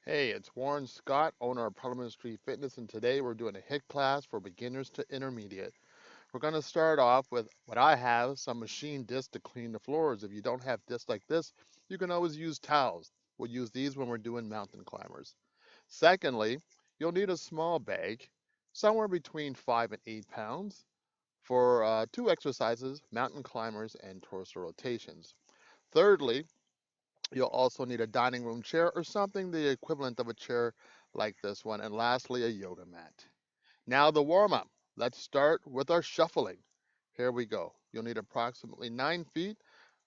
Hey, it's Warren Scott, owner of Parliament Street Fitness, and today we're doing a HIIT class for beginners to intermediate. We're going to start off with what I have, some machine discs to clean the floors. If you don't have discs like this, you can always use towels. We'll use these when we're doing mountain climbers. Secondly, you'll need a small bag, somewhere between 5 and 8 pounds, for two exercises, mountain climbers and torso rotations. Thirdly, you'll also need a dining room chair or something the equivalent of a chair like this one. And lastly, a yoga mat. Now the warm up. Let's start with our shuffling. Here we go. You'll need approximately 9 feet.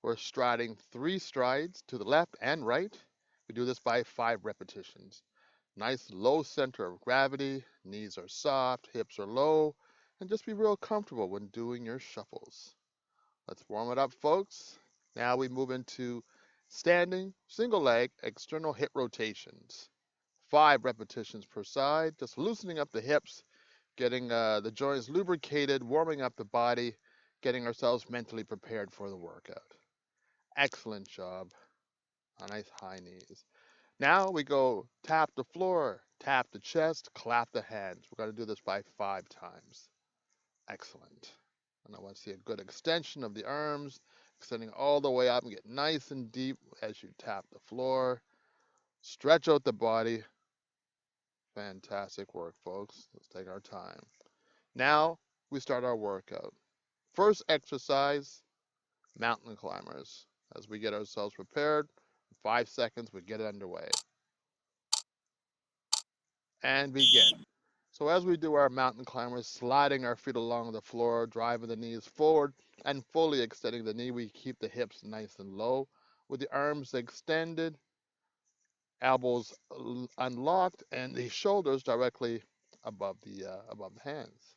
We're striding 3 strides to the left and right. We do this by 5 repetitions. Nice low center of gravity. Knees are soft, hips are low, and just be real comfortable when doing your shuffles. Let's warm it up, folks. Now we move into standing single leg external hip rotations. 5 repetitions per side, just loosening up the hips, getting the joints lubricated, warming up the body, getting ourselves mentally prepared for the workout. Excellent job. A nice high knees. Now we go tap the floor, tap the chest, clap the hands. We're going to do this by 5 times. Excellent. And I want to see a good extension of the arms, extending all the way up and get nice and deep as you tap the floor. Stretch out the body. Fantastic work, folks. Let's take our time. Now we start our workout. First exercise, mountain climbers. As we get ourselves prepared, in 5 seconds, we get it underway. And begin. So as we do our mountain climbers, sliding our feet along the floor, driving the knees forward, and fully extending the knee, we keep the hips nice and low, with the arms extended, elbows unlocked, and the shoulders directly above the hands.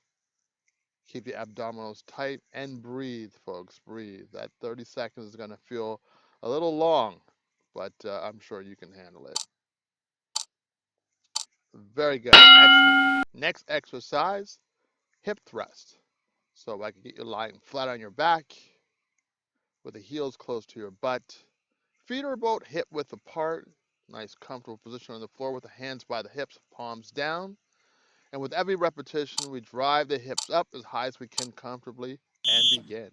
Keep the abdominals tight and breathe, folks. Breathe. That 30 seconds is going to feel a little long, but I'm sure you can handle it. Very good. Excellent. Next exercise, hip thrust. So I can get you lying flat on your back with the heels close to your butt. Feet are about hip width apart. Nice comfortable position on the floor with the hands by the hips, palms down. And with every repetition, we drive the hips up as high as we can comfortably and begin.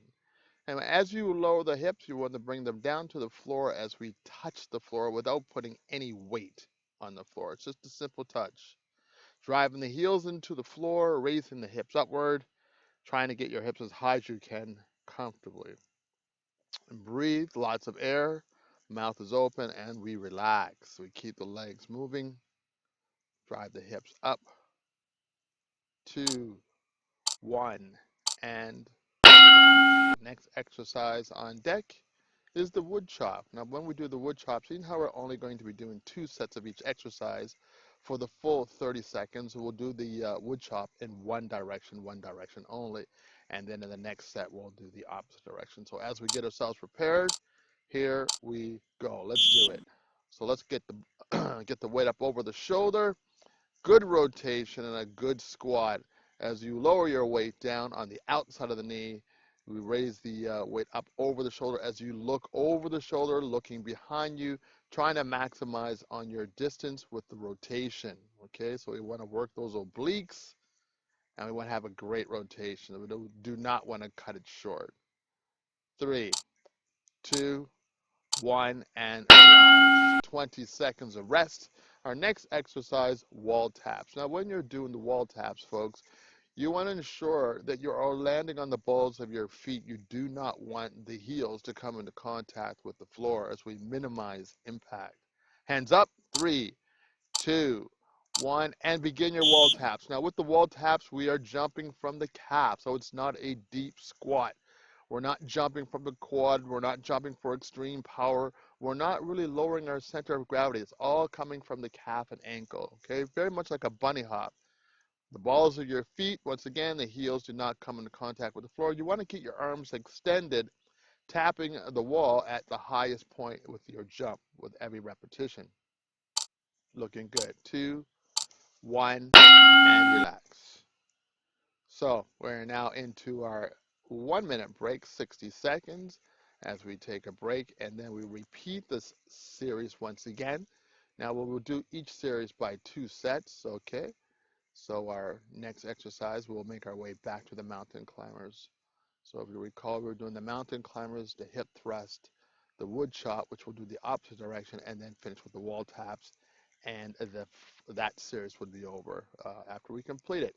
And as you lower the hips, you want to bring them down to the floor as we touch the floor without putting any weight on the floor. It's just a simple touch. Driving the heels into the floor, raising the hips upward, trying to get your hips as high as you can comfortably. And breathe, lots of air, mouth is open, and we relax. We keep the legs moving, drive the hips up, 2, 1, and relax. Next exercise on deck is the wood chop. Now, when we do the wood chop, seeing how we're only going to be doing 2 sets of each exercise for the full 30 seconds, we'll do the wood chop in one direction only. And then in the next set, we'll do the opposite direction. So as we get ourselves prepared, here we go. Let's do it. So let's get the get the weight up over the shoulder. Good rotation and a good squat. As you lower your weight down on the outside of the knee, we raise the weight up over the shoulder as you look over the shoulder, looking behind you, trying to maximize on your distance with the rotation. Okay, so we want to work those obliques and we want to have a great rotation. We do not want to cut it short. 3, 2, 1, and relax. 20 seconds of rest. Our next exercise, wall taps. Now, when you're doing the wall taps, folks, you want to ensure that you are landing on the balls of your feet. You do not want the heels to come into contact with the floor as we minimize impact. Hands up, 3, 2, 1, and begin your wall taps. Now, with the wall taps, we are jumping from the calf, so it's not a deep squat. We're not jumping from the quad. We're not jumping for extreme power. We're not really lowering our center of gravity. It's all coming from the calf and ankle, okay? Very much like a bunny hop. The balls of your feet, once again, the heels do not come into contact with the floor. You want to keep your arms extended, tapping the wall at the highest point with your jump with every repetition. Looking good. 2, 1, and relax. So we're now into our 1 minute break, 60 seconds, as we take a break, and then we repeat this series once again. Now we'll do each series by 2 sets, okay? So our next exercise, we'll make our way back to the mountain climbers. So if you recall, we were doing the mountain climbers, the hip thrust, the wood chop, which we'll do the opposite direction, and then finish with the wall taps, and that series would be over after we complete it.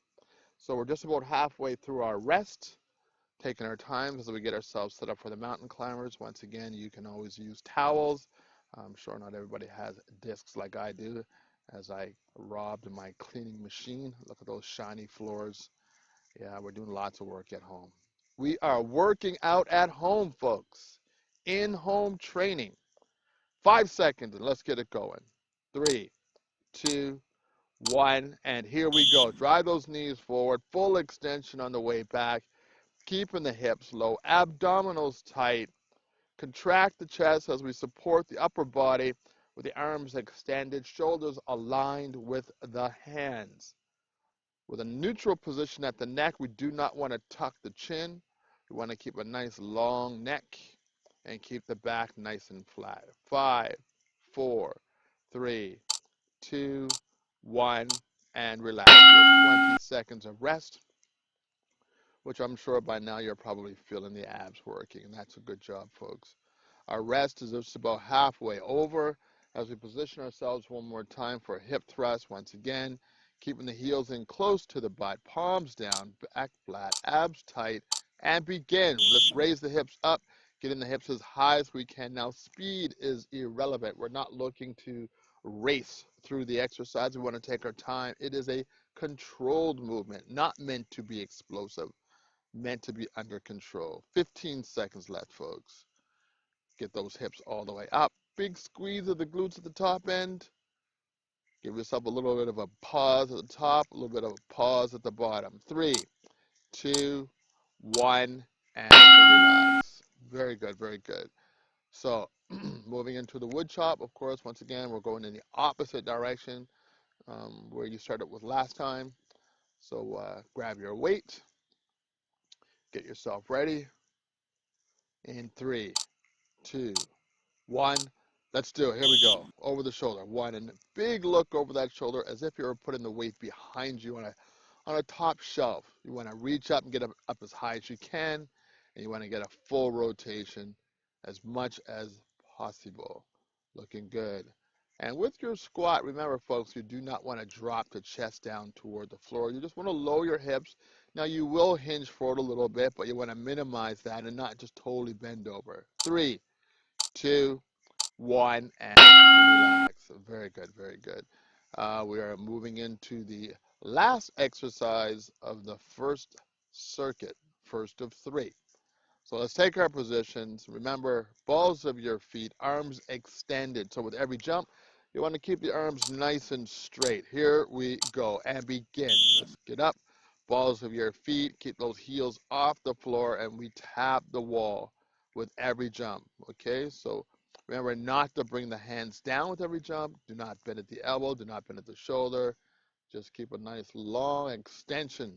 So we're just about halfway through our rest, taking our time as we get ourselves set up for the mountain climbers. Once again, you can always use towels. I'm sure not everybody has discs like I do, as I robbed my cleaning machine. Look at those shiny floors. Yeah, we're doing lots of work at home. We are working out at home, folks. In-home training. 5 seconds, and let's get it going. 3, 2, 1, and here we go. Drive those knees forward, full extension on the way back, keeping the hips low, abdominals tight. Contract the chest as we support the upper body with the arms extended, shoulders aligned with the hands. With a neutral position at the neck, we do not want to tuck the chin. We want to keep a nice long neck and keep the back nice and flat. 5, 4, 3, 2, 1, and relax. Good. 20 seconds of rest, which I'm sure by now you're probably feeling the abs working, and that's a good job, folks. Our rest is just about halfway over as we position ourselves one more time for a hip thrust. Once again, keeping the heels in close to the butt, palms down, back flat, abs tight, and begin. Let's raise the hips up, getting the hips as high as we can. Now, speed is irrelevant. We're not looking to race through the exercise. We want to take our time. It is a controlled movement, not meant to be explosive, meant to be under control. 15 seconds left, folks. Get those hips all the way up. Big squeeze of the glutes at the top end. Give yourself a little bit of a pause at the top, a little bit of a pause at the bottom. 3, 2, 1, and relax. Very good, very good. So moving into the wood chop, of course, once again, we're going in the opposite direction where you started with last time. So grab your weight, get yourself ready. In 3, 2, 1. Let's do it. Here we go. Over the shoulder. 1, and big look over that shoulder as if you were putting the weight behind you on a top shelf. You want to reach up and get up as high as you can, and you want to get a full rotation as much as possible. Looking good. And with your squat, remember, folks, you do not want to drop the chest down toward the floor. You just want to lower your hips. Now, you will hinge forward a little bit, but you want to minimize that and not just totally bend over. 3, 2, 1, and relax. Very good, very good. We are moving into the last exercise of the first circuit, first of 3. So let's take our positions. Remember, balls of your feet, arms extended. So with every jump, you want to keep the arms nice and straight. Here we go, and begin. Let's get up. Balls of your feet, keep those heels off the floor, and we tap the wall with every jump. Okay, so remember not to bring the hands down with every jump. Do not bend at the elbow. Do not bend at the shoulder. Just keep a nice long extension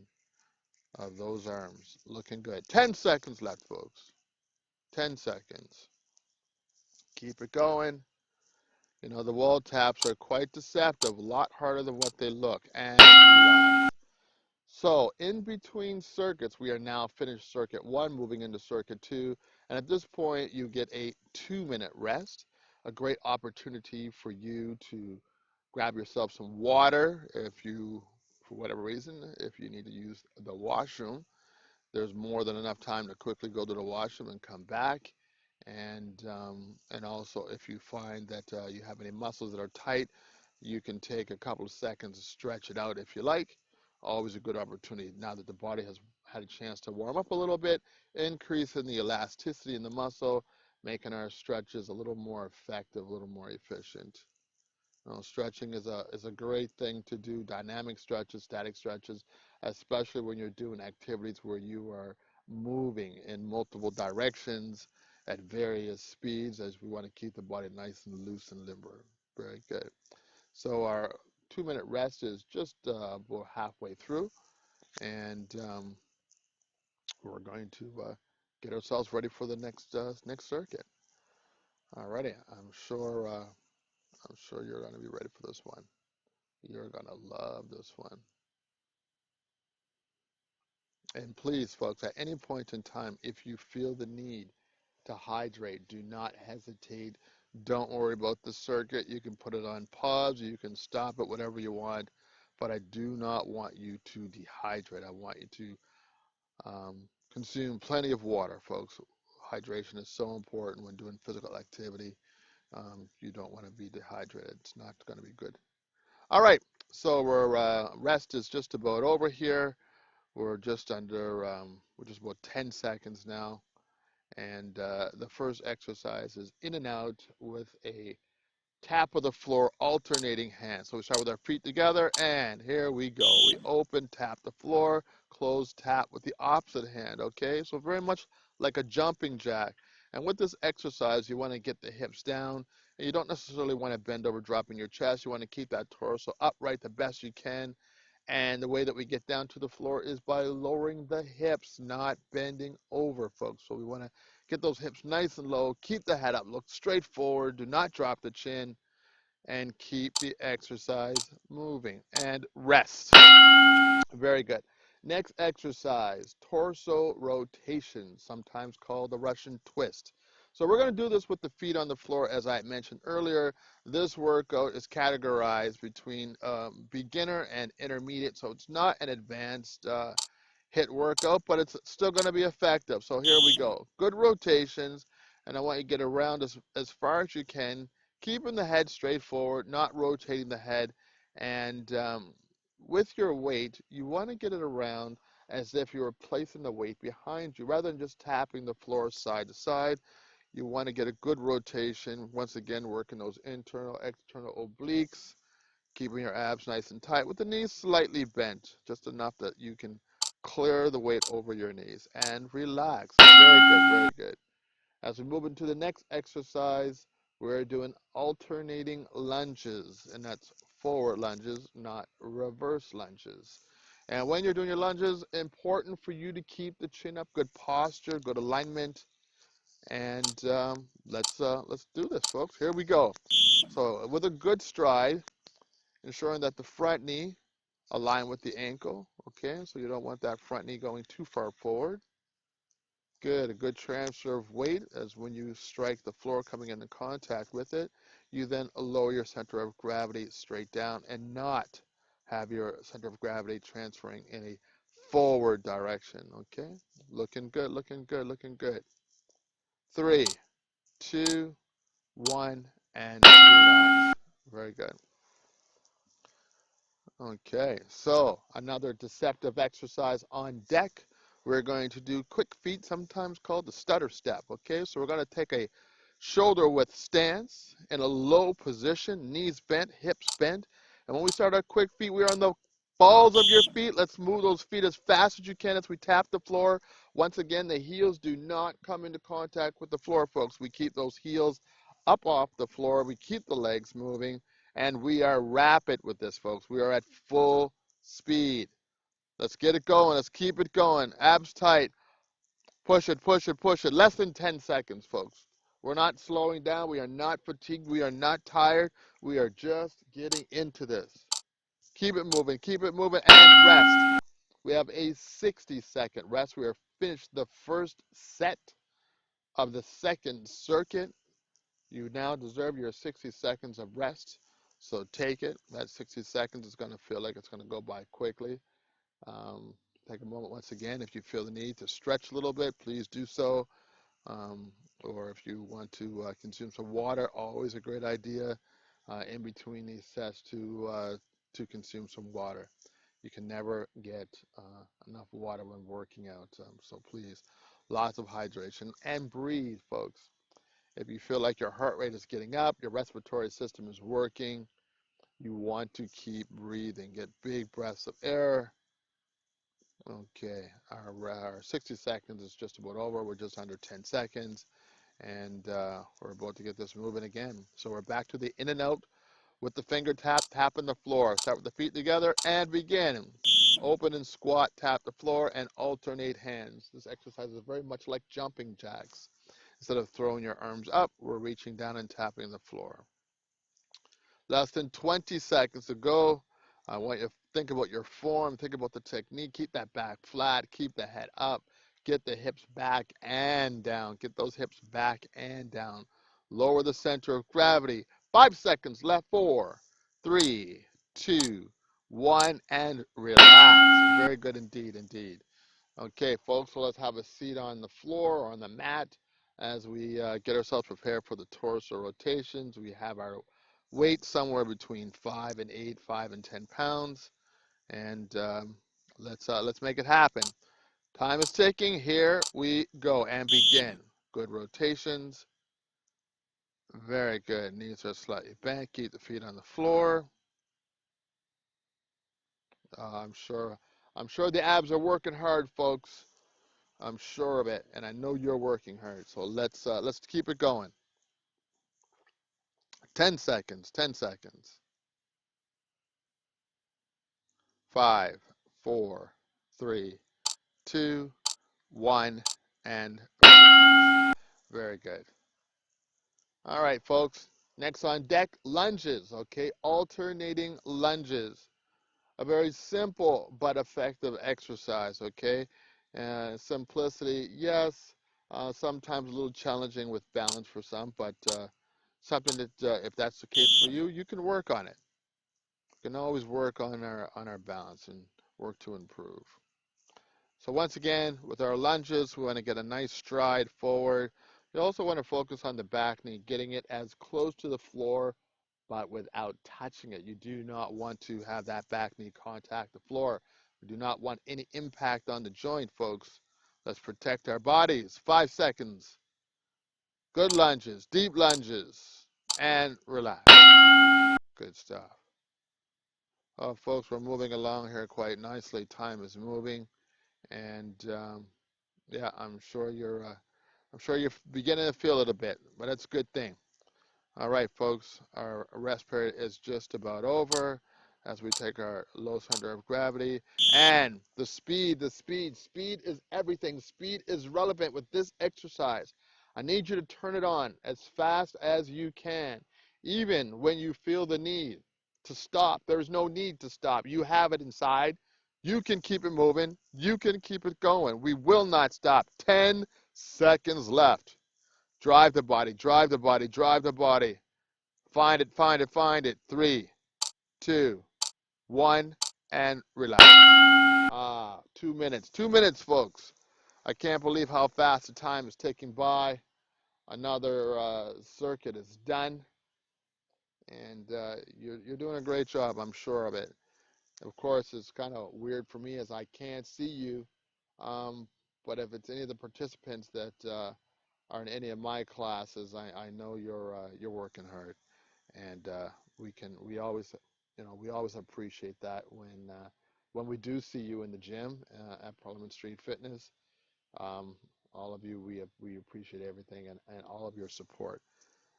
of those arms. Looking good. 10 seconds left, folks. 10 seconds. Keep it going. You know, the wall taps are quite deceptive, a lot harder than what they look. And relax. So, in between circuits, we are now finished circuit 1, moving into circuit 2. And at this point, you get a 2-minute rest. A great opportunity for you to grab yourself some water if you, for whatever reason, if you need to use the washroom. There's more than enough time to quickly go to the washroom and come back. And also, if you find that you have any muscles that are tight, you can take a couple of seconds to stretch it out if you like. Always a good opportunity now that the body has had a chance to warm up a little bit, increasing the elasticity in the muscle, making our stretches a little more effective, a little more efficient. Stretching is a great thing to do, dynamic stretches, static stretches, especially when you're doing activities where you are moving in multiple directions at various speeds, as we want to keep the body nice and loose and limber. Very good. So our 2-minute rest is just about halfway through, and we're going to get ourselves ready for the next circuit. Alrighty, I'm sure I'm sure you're going to be ready for this one. You're going to love this one. And please, folks, at any point in time, if you feel the need to hydrate, do not hesitate. Don't worry about the circuit. You can put it on pause, you can stop it, whatever you want. But I do not want you to dehydrate. I want you to consume plenty of water, folks. Hydration is so important when doing physical activity. You don't want to be dehydrated. It's not going to be good. All right, so we're rest is just about over here. We're just under, we're just about 10 seconds now. And the first exercise is in and out with a tap of the floor, alternating hands. So we start with our feet together, and here we go. We open, tap the floor, close, tap with the opposite hand, okay? So very much like a jumping jack. And with this exercise, you want to get the hips down, and you don't necessarily want to bend over, dropping your chest. You want to keep that torso upright the best you can. And the way that we get down to the floor is by lowering the hips, not bending over, folks. So we want to get those hips nice and low, keep the head up, look straight forward, do not drop the chin, and keep the exercise moving. And rest. Very good. Next exercise, torso rotation, sometimes called the Russian twist. So we're going to do this with the feet on the floor, as I mentioned earlier. This workout is categorized between beginner and intermediate, so it's not an advanced HIIT workout, but it's still going to be effective. So here we go. Good rotations, and I want you to get around as far as you can, keeping the head straight forward, not rotating the head. And with your weight, you want to get it around as if you were placing the weight behind you rather than just tapping the floor side to side. You want to get a good rotation. Once again, working those internal, external obliques, keeping your abs nice and tight with the knees slightly bent, just enough that you can clear the weight over your knees and relax. Very good, very good. As we move into the next exercise, we're doing alternating lunges, and that's forward lunges, not reverse lunges. And when you're doing your lunges, important for you to keep the chin up, good posture, good alignment, and let's do this, folks. Here we go. So with a good stride, ensuring that the front knee align with the ankle, okay? So you don't want that front knee going too far forward. Good, a good transfer of weight as when you strike the floor coming into contact with it, you then lower your center of gravity straight down and not have your center of gravity transferring in a forward direction, okay? Looking good, looking good, looking good. 3, 2, 1, and relax. Very good. Okay, so another deceptive exercise on deck. We're going to do quick feet, sometimes called the stutter step. Okay, so we're going to take a shoulder width stance in a low position, knees bent, hips bent. And when we start our quick feet, we are on the balls of your feet. Let's move those feet as fast as you can as we tap the floor. Once again, the heels do not come into contact with the floor, folks. We keep those heels up off the floor. We keep the legs moving. And we are rapid with this, folks. We are at full speed. Let's get it going. Let's keep it going. Abs tight. Push it, push it, push it. Less than 10 seconds, folks. We're not slowing down. We are not fatigued. We are not tired. We are just getting into this. Keep it moving, and rest. We have a 60-second rest. We are finished the first set of the second circuit. You now deserve your 60 seconds of rest. So take it. That 60 seconds is going to feel like it's going to go by quickly. Um, Take a moment once again. If you feel the need to stretch a little bit, please do so. Um, or if you want to consume some water, always a great idea in between these sets to consume some water. You can never get enough water when working out. So please, lots of hydration and breathe, folks. If you feel like your heart rate is getting up, your respiratory system is working, you want to keep breathing. Get big breaths of air. Okay, our 60 seconds is just about over. We're just under 10 seconds, and we're about to get this moving again. So we're back to the in and out with the finger tap, tapping the floor. Start with the feet together and begin. Open and squat, tap the floor, and alternate hands. This exercise is very much like jumping jacks. Instead of throwing your arms up, we're reaching down and tapping the floor. Less than 20 seconds to go. I want you to think about your form, think about the technique. Keep that back flat, keep the head up, get the hips back and down. Get those hips back and down. Lower the center of gravity. 5 seconds left. 4, 3, 2, 1, and relax. Very good indeed, indeed. Okay, folks, so let's have a seat on the floor or on the mat as we get ourselves prepared for the torso rotations. We have our weight somewhere between 5 and 8, 5 and 10 pounds, and let's make it happen. Time is ticking. Here we go and begin. Good rotations. Very good. Knees are slightly bent. Keep the feet on the floor. Uh, I'm sure. I'm sure the abs are working hard, folks. I'm sure of it, and I know you're working hard. So let's keep it going. 10 seconds. 10 seconds. 5, 4, 3, 2, 1, and relax. Very good. All right, folks. Next on deck, lunges. Okay, alternating lunges. A very simple but effective exercise. Okay, simplicity, yes. Sometimes a little challenging with balance for some, but something that if that's the case for you, you can work on it. You can always work on our balance and work to improve. So once again, with our lunges, we want to get a nice stride forward. You also want to focus on the back knee, getting it as close to the floor, but without touching it. You do not want to have that back knee contact the floor. We do not want any impact on the joint, folks. Let's protect our bodies. 5 seconds. Good lunges, deep lunges, and relax. Good stuff. Oh, folks, we're moving along here quite nicely. Time is moving, and yeah, I'm sure you're beginning to feel it a bit, but that's a good thing. All right, folks, our rest period is just about over as we take our low center of gravity. And speed is everything. Speed is relevant with this exercise. I need you to turn it on as fast as you can, even when you feel the need to stop. There's no need to stop. You have it inside. You can keep it moving. You can keep it going. We will not stop. 10 seconds left. Drive the body, drive the body, drive the body. Find it, find it, find it. 3, 2, 1, and relax. 2 minutes. 2 minutes, folks. I can't believe how fast the time is ticking by. Another circuit is done, and you're doing a great job. I'm sure of it. Of course, it's kind of weird for me as I can't see you, um, but if it's any of the participants that are in any of my classes, I know you're working hard, and we always we always appreciate that when we do see you in the gym at Parliament Street Fitness. Um, all of you, we appreciate everything and all of your support.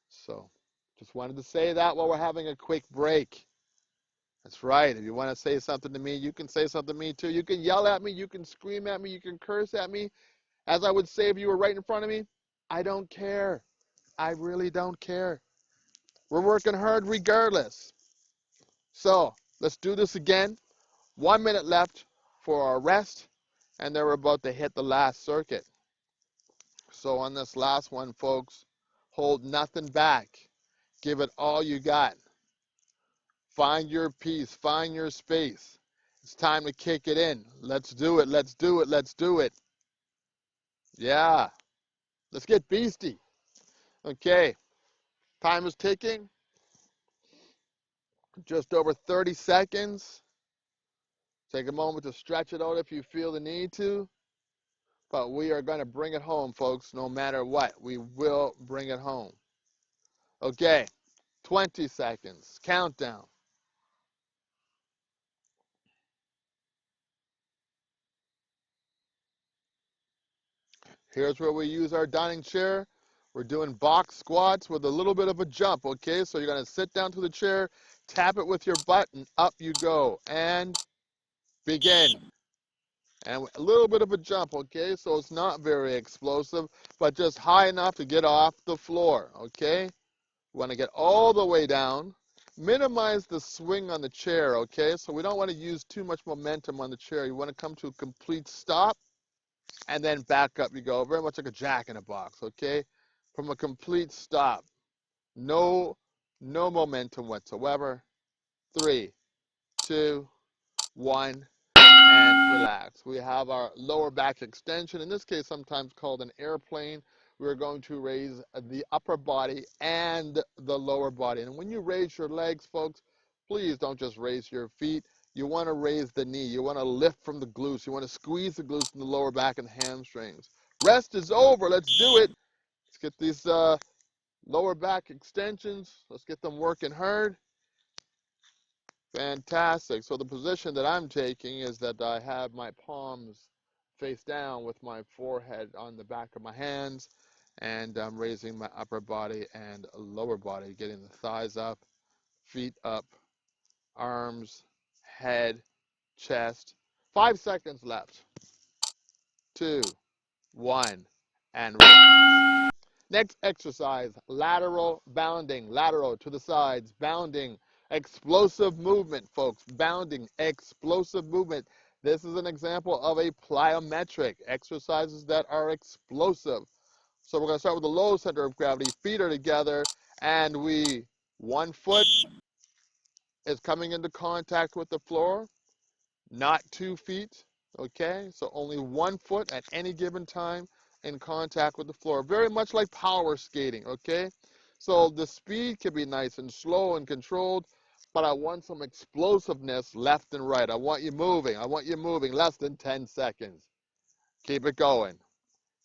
So, just wanted to say that while we're having a quick break. That's right. If you want to say something to me, you can say something to me too. You can yell at me, you can scream at me, you can curse at me. As I would say if you were right in front of me, I don't care. I really don't care. We're working hard regardless. So let's do this again. 1 minute left for our rest, and then we're about to hit the last circuit. So on this last one, folks, hold nothing back. Give it all you got. Find your peace. Find your space. It's time to kick it in. Let's do it. Let's do it. Let's do it. Yeah. Let's get beastie. Okay. Time is ticking. Just over 30 seconds. Take a moment to stretch it out if you feel the need to. But we are going to bring it home, folks, no matter what. We will bring it home. Okay, 20 seconds. Countdown. Here's where we use our dining chair. We're doing box squats with a little bit of a jump, okay? So you're going to sit down to the chair, tap it with your butt, and up you go. And begin. And a little bit of a jump, okay? So it's not very explosive, but just high enough to get off the floor, okay? We want to get all the way down, minimize the swing on the chair, okay? So we don't want to use too much momentum on the chair. You want to come to a complete stop and then back up you go, very much like a jack in a box, okay? From a complete stop. No, no momentum whatsoever. 3, 2, 1, and relax. We have our lower back extension, in this case sometimes called an airplane. We're going to raise the upper body and the lower body. And when you raise your legs, folks, please don't just raise your feet. You want to raise the knee. You want to lift from the glutes. You want to squeeze the glutes in the lower back and hamstrings. Rest is over. Let's do it. Let's get these lower back extensions. Let's get them working hard. Fantastic. So the position that I'm taking is that I have my palms face down with my forehead on the back of my hands, and I'm raising my upper body and lower body, getting the thighs up, feet up, arms, head, chest. 5 seconds left. 2, 1, and relax. Next exercise, lateral bounding. Lateral to the sides, bounding. Explosive movement, folks. Bounding, explosive movement. This is an example of a plyometric. Exercises that are explosive. So we're going to start with the low center of gravity. Feet are together, and one foot is coming into contact with the floor, not 2 feet, okay? So only 1 foot at any given time in contact with the floor. Very much like power skating, okay? So the speed can be nice and slow and controlled, but I want some explosiveness left and right. I want you moving. I want you moving less than 10 seconds. Keep it going.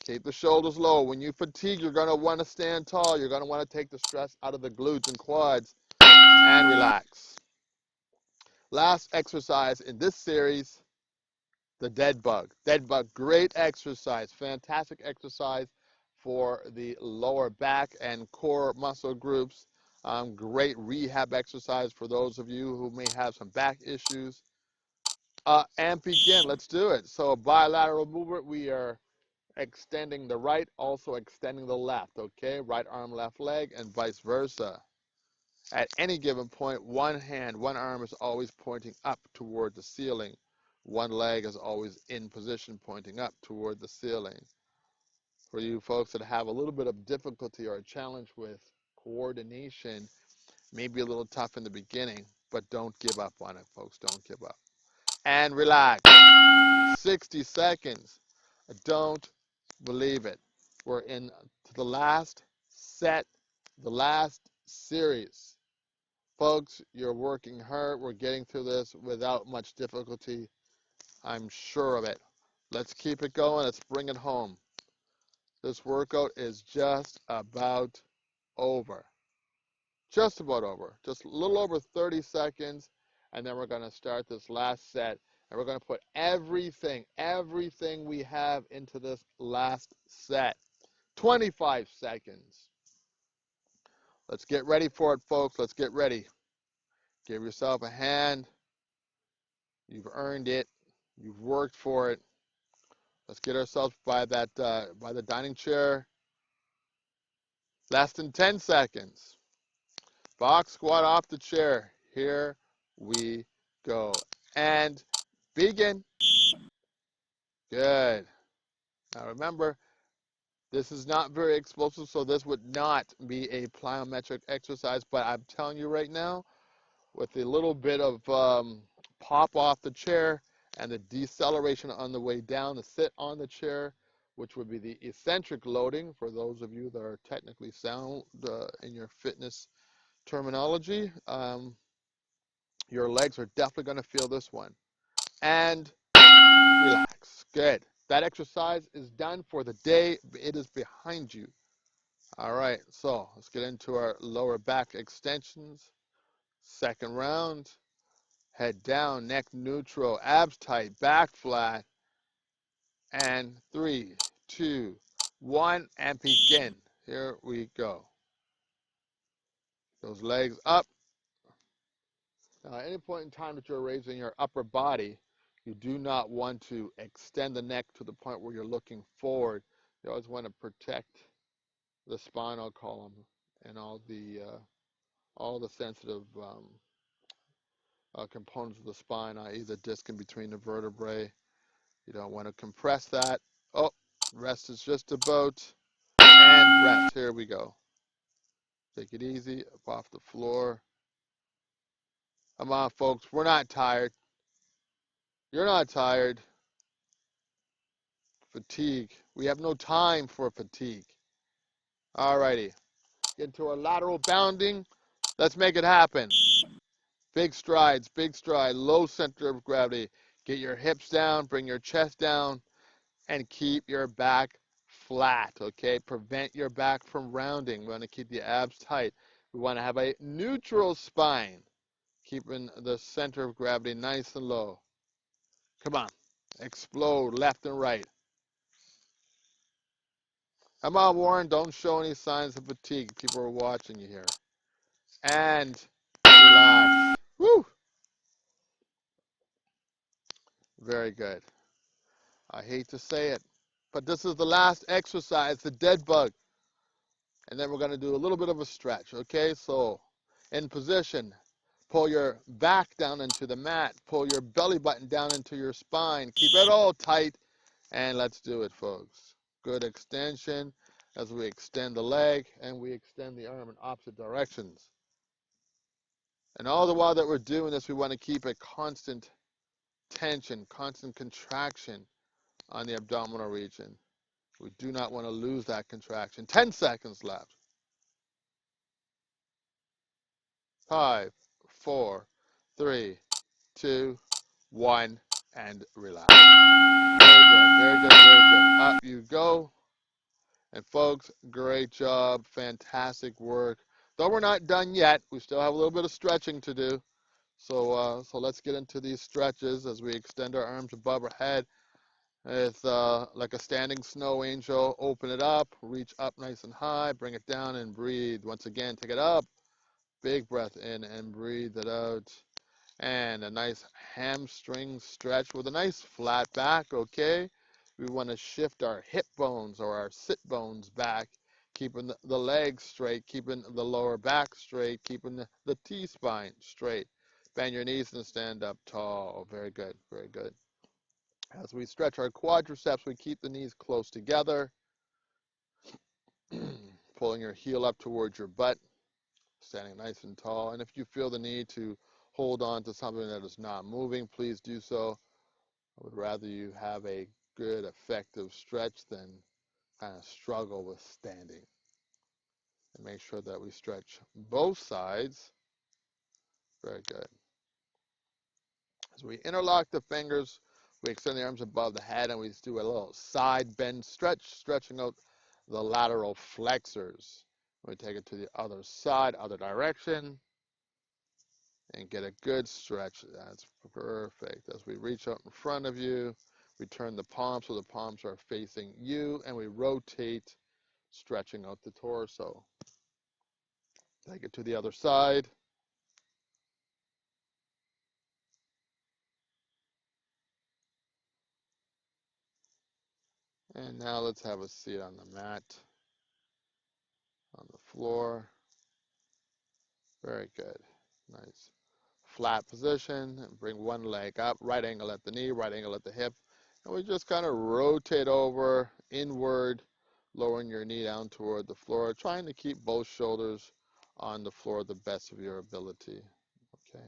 Keep the shoulders low. When you fatigue, you're going to want to stand tall. You're going to want to take the stress out of the glutes and quads and relax. Last exercise in this series, the dead bug. Dead bug, great exercise, fantastic exercise for the lower back and core muscle groups. Great rehab exercise for those of you who may have some back issues. And begin, let's do it. So bilateral movement, we are extending the right, also extending the left, okay? Right arm, left leg, and vice versa. At any given point, one hand, one arm is always pointing up toward the ceiling. One leg is always in position pointing up toward the ceiling. For you folks that have a little bit of difficulty or a challenge with coordination, maybe a little tough in the beginning, but don't give up on it, folks. Don't give up. And relax. 60 seconds. Don't believe it. We're in to the last set, the last series. Folks, you're working hard. We're getting through this without much difficulty. I'm sure of it. Let's keep it going. Let's bring it home. This workout is just about over. Just about over. Just a little over 30 seconds. And then we're going to start this last set. And we're going to put everything we have into this last set. 25 seconds. Let's get ready for it, folks. Let's get ready. Give yourself a hand. You've earned it. You've worked for it. Let's get ourselves by the dining chair. Less than 10 seconds. Box squat off the chair. Here we go. And begin. Good. Now remember, this is not very explosive, so this would not be a plyometric exercise, but I'm telling you right now, with a little bit of pop off the chair and the deceleration on the way down, the sit on the chair, which would be the eccentric loading for those of you that are technically sound in your fitness terminology. Your legs are definitely going to feel this one. And relax. Good. That exercise is done for the day. It is behind you. All right, so let's get into our lower back extensions. Second round. Head down, neck neutral, abs tight, back flat. And 3, 2, 1, and begin. Here we go. Those legs up. Now, at any point in time that you're raising your upper body, you do not want to extend the neck to the point where you're looking forward. You always want to protect the spinal column and all the all the sensitive components of the spine, i.e. the disc in between the vertebrae. You don't want to compress that. Oh, rest is just about, and rest. Here we go. Take it easy, up off the floor. Come on, folks. We're not tired. You're not tired. Fatigue. We have no time for fatigue. Alrighty. Get into our lateral bounding. Let's make it happen. Big strides, big stride, low center of gravity. Get your hips down, bring your chest down, and keep your back flat, okay? Prevent your back from rounding. We want to keep the abs tight. We want to have a neutral spine, keeping the center of gravity nice and low. Come on. Explode left and right. Come on, Warren. Don't show any signs of fatigue. People are watching you here. And relax. Woo! Very good. I hate to say it, but this is the last exercise, the dead bug. And then we're going to do a little bit of a stretch, okay? So, in position, pull your back down into the mat, pull your belly button down into your spine, keep it all tight, and let's do it, folks. Good extension as we extend the leg and we extend the arm in opposite directions. And all the while that we're doing this, we want to keep a constant tension, constant contraction on the abdominal region. We do not want to lose that contraction. 10 seconds left. 5, 4, 3, 2, 1, and relax. Very good, very good, very good. Up you go. And folks, great job, fantastic work. Though we're not done yet, we still have a little bit of stretching to do. So let's get into these stretches as we extend our arms above our head. It's like a standing snow angel. Open it up, reach up nice and high, bring it down and breathe. Once again, take it up. Big breath in and breathe it out. And a nice hamstring stretch with a nice flat back, okay? We want to shift our hip bones or our sit bones back, keeping the legs straight, keeping the lower back straight, keeping the T-spine straight. Bend your knees and stand up tall. Very good, very good. As we stretch our quadriceps, we keep the knees close together, pulling your heel up towards your butt, standing nice and tall. And if you feel the need to hold on to something that is not moving, please do so. I would rather you have a good, effective stretch than kind of struggle with standing. And make sure that we stretch both sides. Very good. As we interlock the fingers, we extend the arms above the head and we do a little side bend stretch, stretching out the lateral flexors. We take it to the other side, other direction, and get a good stretch. That's perfect. As we reach out in front of you, we turn the palms so the palms are facing you, and we rotate, stretching out the torso. Take it to the other side. And now let's have a seat on the mat, on the floor. Very good. Nice. Flat position. And bring one leg up, right angle at the knee, right angle at the hip. And we just kind of rotate over, inward, lowering your knee down toward the floor, trying to keep both shoulders on the floor the best of your ability. Okay.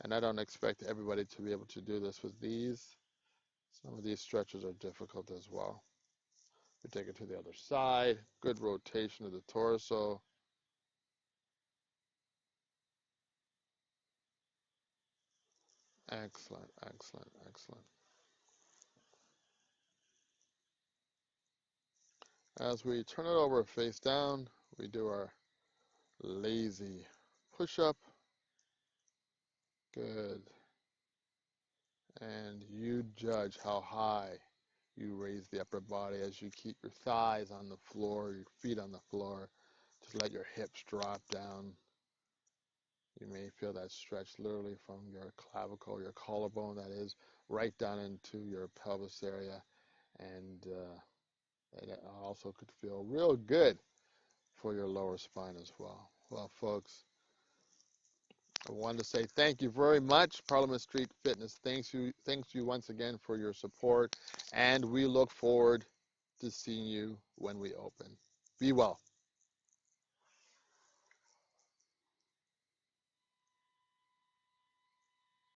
And I don't expect everybody to be able to do this with these. Some of these stretches are difficult as well. We take it to the other side. Good rotation of the torso. Excellent, excellent, excellent. As we turn it over face down, we do our lazy push-up. Good. And you judge how high you raise the upper body as you keep your thighs on the floor, your feet on the floor. Just let your hips drop down. You may feel that stretch literally from your clavicle, your collarbone, that is, right down into your pelvis area. And it also could feel real good for your lower spine as well. Well, folks, I wanted to say thank you very much. Parliament Street Fitness thanks you once again for your support, and we look forward to seeing you when we open. Be well.